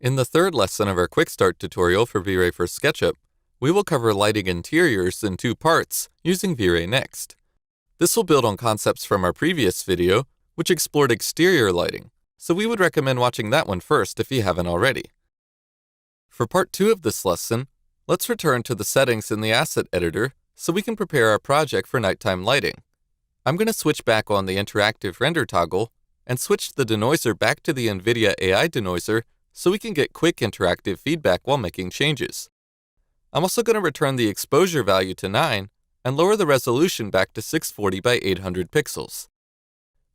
In the third lesson of our Quick Start tutorial for V-Ray for SketchUp, we will cover lighting interiors in two parts using V-Ray Next. This will build on concepts from our previous video, which explored exterior lighting, so we would recommend watching that one first if you haven't already. For part 2 of this lesson, let's return to the settings in the asset editor so we can prepare our project for nighttime lighting. I'm going to switch back on the interactive render toggle and switch the denoiser back to the NVIDIA AI denoiser so we can get quick interactive feedback while making changes. I'm also going to return the exposure value to 9 and lower the resolution back to 640 by 800 pixels.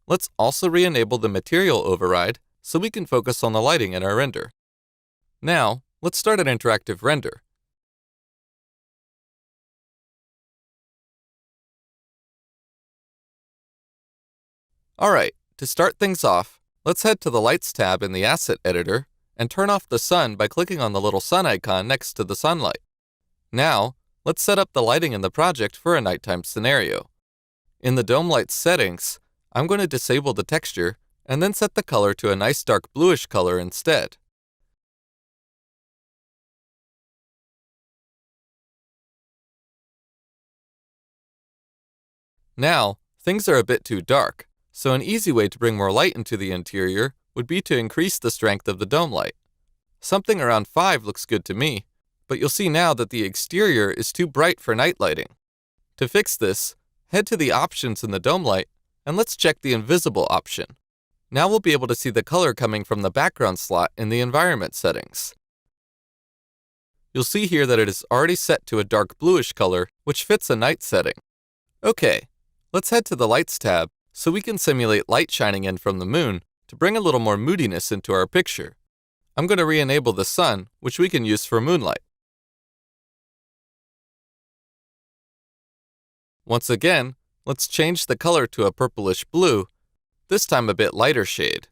Let's also re-enable the material override so we can focus on the lighting in our render. Now, let's start an interactive render. Alright, to start things off, let's head to the Lights tab in the Asset Editor and turn off the sun by clicking on the little sun icon next to the sunlight. Now, let's set up the lighting in the project for a nighttime scenario. In the Dome Lights settings, I'm going to disable the texture and then set the color to a nice dark bluish color instead. Now, things are a bit too dark, so an easy way to bring more light into the interior would be to increase the strength of the dome light. Something around 5 looks good to me, but you'll see now that the exterior is too bright for night lighting. To fix this, head to the options in the dome light and let's check the invisible option. Now we'll be able to see the color coming from the background slot in the environment settings. You'll see here that it is already set to a dark bluish color, which fits a night setting. Okay, let's head to the Lights tab so we can simulate light shining in from the moon to bring a little more moodiness into our picture. I'm going to re-enable the sun, which we can use for moonlight. Once again, let's change the color to a purplish blue, this time a bit lighter shade.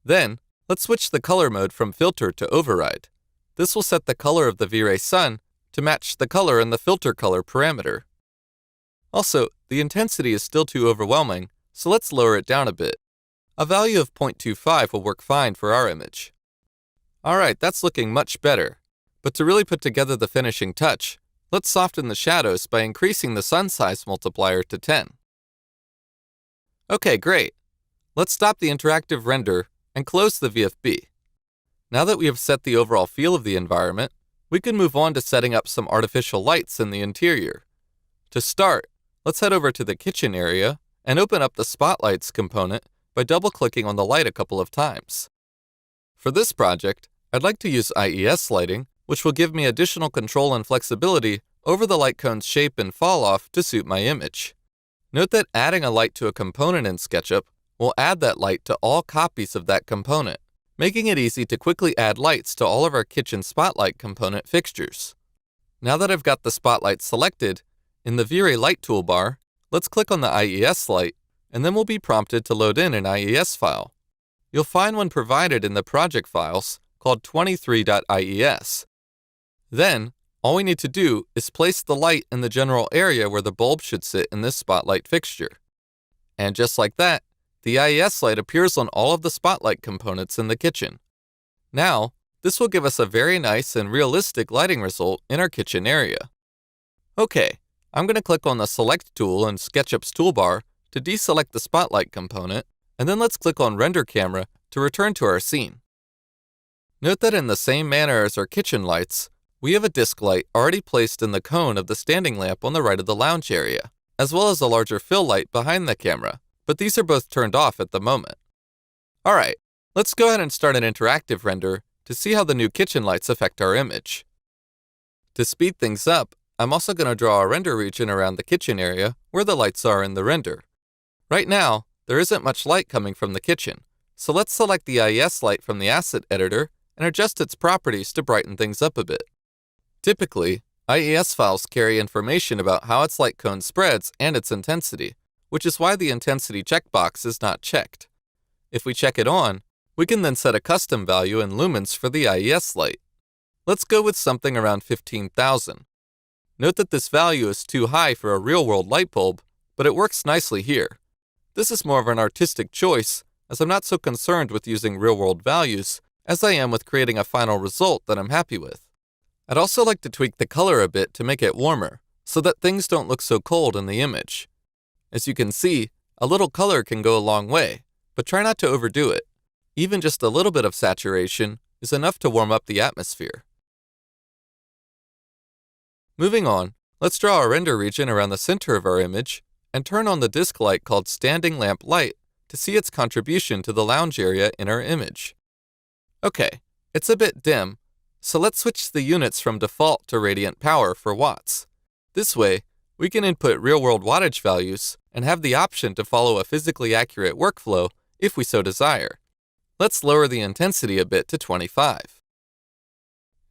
Then, let's switch the color mode from filter to override. This will set the color of the V-Ray sun to match the color in the filter color parameter. Also, the intensity is still too overwhelming, so let's lower it down a bit. A value of 0.25 will work fine for our image. Alright, that's looking much better. But to really put together the finishing touch, let's soften the shadows by increasing the sun size multiplier to 10. Okay, great. Let's stop the interactive render and close the VFB. Now that we have set the overall feel of the environment, we can move on to setting up some artificial lights in the interior. To start, let's head over to the kitchen area and open up the Spotlights component by double-clicking on the light a couple of times. For this project, I'd like to use IES lighting, which will give me additional control and flexibility over the light cone's shape and fall-off to suit my image. Note that adding a light to a component in SketchUp will add that light to all copies of that component, making it easy to quickly add lights to all of our kitchen spotlight component fixtures. Now that I've got the spotlight selected, in the V-Ray Light toolbar, let's click on the IES light, and then we'll be prompted to load in an IES file. You'll find one provided in the project files called 23.ies. Then, all we need to do is place the light in the general area where the bulb should sit in this spotlight fixture. And just like that, the IES light appears on all of the spotlight components in the kitchen. Now, this will give us a very nice and realistic lighting result in our kitchen area. Okay, I'm going to click on the Select tool in SketchUp's toolbar to deselect the spotlight component, and then let's click on Render Camera to return to our scene. Note that in the same manner as our kitchen lights, we have a disc light already placed in the cone of the standing lamp on the right of the lounge area, as well as a larger fill light behind the camera, but these are both turned off at the moment. Alright, let's go ahead and start an interactive render to see how the new kitchen lights affect our image. To speed things up, I'm also going to draw a render region around the kitchen area where the lights are in the render. Right now, there isn't much light coming from the kitchen, so let's select the IES light from the Asset Editor and adjust its properties to brighten things up a bit. Typically, IES files carry information about how its light cone spreads and its intensity, which is why the intensity checkbox is not checked. If we check it on, we can then set a custom value in lumens for the IES light. Let's go with something around 15,000. Note that this value is too high for a real-world light bulb, but it works nicely here. This is more of an artistic choice, as I'm not so concerned with using real-world values as I am with creating a final result that I'm happy with. I'd also like to tweak the color a bit to make it warmer, so that things don't look so cold in the image. As you can see, a little color can go a long way, but try not to overdo it. Even just a little bit of saturation is enough to warm up the atmosphere. Moving on, let's draw a render region around the center of our image and turn on the disk light called Standing Lamp Light to see its contribution to the lounge area in our image. Okay, it's a bit dim, so let's switch the units from default to radiant power for watts. This way, we can input real-world wattage values and have the option to follow a physically accurate workflow if we so desire. Let's lower the intensity a bit to 25.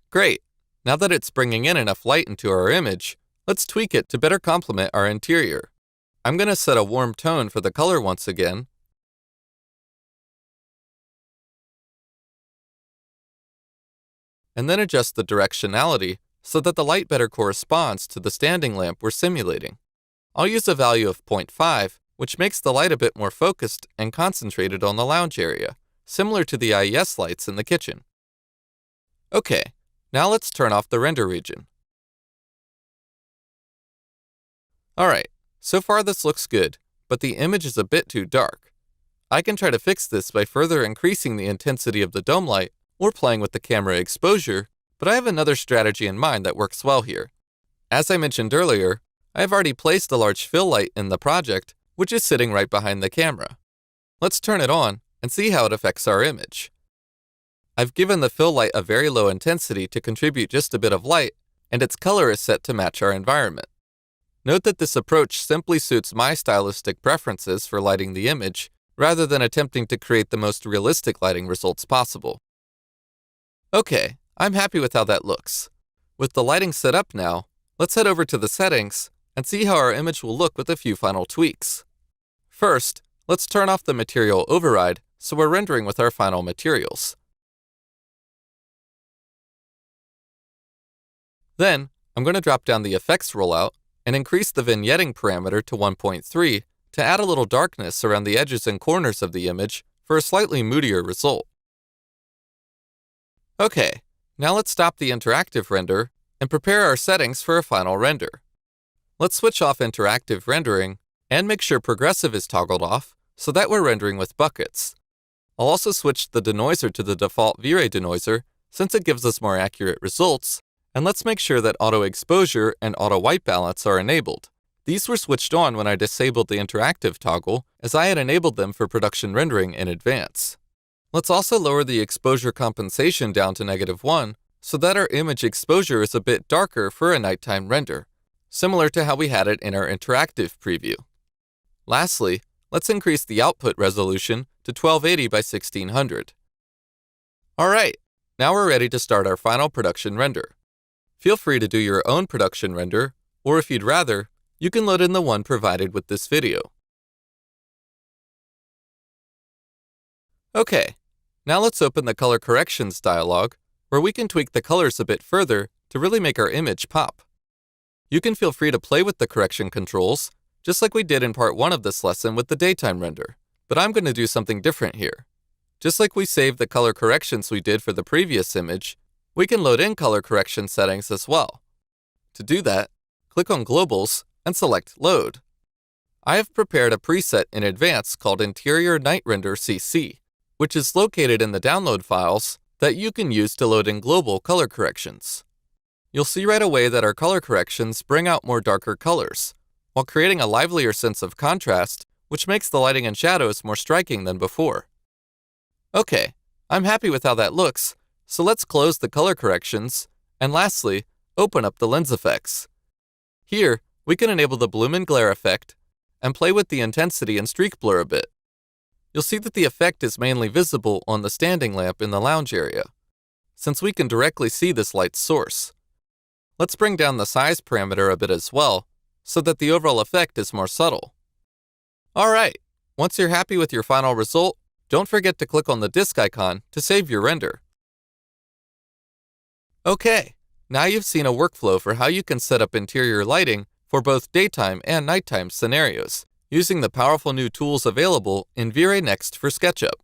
Great! Now that it's bringing in enough light into our image, let's tweak it to better complement our interior. I'm going to set a warm tone for the color once again, and then adjust the directionality so that the light better corresponds to the standing lamp we're simulating. I'll use a value of 0.5, which makes the light a bit more focused and concentrated on the lounge area, similar to the IES lights in the kitchen. Okay, now let's turn off the render region. Alright, so far this looks good, but the image is a bit too dark. I can try to fix this by further increasing the intensity of the dome light or playing with the camera exposure, but I have another strategy in mind that works well here. As I mentioned earlier, I have already placed a large fill light in the project, which is sitting right behind the camera. Let's turn it on and see how it affects our image. I've given the fill light a very low intensity to contribute just a bit of light, and its color is set to match our environment. Note that this approach simply suits my stylistic preferences for lighting the image, rather than attempting to create the most realistic lighting results possible. Okay, I'm happy with how that looks. With the lighting set up now, let's head over to the settings and see how our image will look with a few final tweaks. First, let's turn off the material override so we're rendering with our final materials. Then, I'm going to drop down the effects rollout and increase the vignetting parameter to 1.3 to add a little darkness around the edges and corners of the image for a slightly moodier result. Okay, now let's stop the interactive render and prepare our settings for a final render. Let's switch off interactive rendering and make sure progressive is toggled off so that we're rendering with buckets. I'll also switch the denoiser to the default V-Ray denoiser since it gives us more accurate results, and let's make sure that auto exposure and auto white balance are enabled. These were switched on when I disabled the interactive toggle, as I had enabled them for production rendering in advance. Let's also lower the exposure compensation down to -1 so that our image exposure is a bit darker for a nighttime render, similar to how we had it in our interactive preview. Lastly, let's increase the output resolution to 1280 by 1600. Alright, now we're ready to start our final production render. Feel free to do your own production render, or if you'd rather, you can load in the one provided with this video. Okay, now let's open the color corrections dialog, where we can tweak the colors a bit further to really make our image pop. You can feel free to play with the correction controls, just like we did in part 1 of this lesson with the daytime render, but I'm going to do something different here. Just like we saved the color corrections we did for the previous image, we can load in color correction settings as well. To do that, click on Globals and select Load. I have prepared a preset in advance called Interior Night Render CC, which is located in the download files that you can use to load in global color corrections. You'll see right away that our color corrections bring out more darker colors, while creating a livelier sense of contrast, which makes the lighting and shadows more striking than before. Okay, I'm happy with how that looks, so let's close the color corrections, and lastly, open up the lens effects. Here, we can enable the bloom and glare effect, and play with the intensity and streak blur a bit. You'll see that the effect is mainly visible on the standing lamp in the lounge area, since we can directly see this light's source. Let's bring down the size parameter a bit as well, so that the overall effect is more subtle. Alright, once you're happy with your final result, don't forget to click on the disk icon to save your render. Okay, now you've seen a workflow for how you can set up interior lighting for both daytime and nighttime scenarios, using the powerful new tools available in V-Ray Next for SketchUp.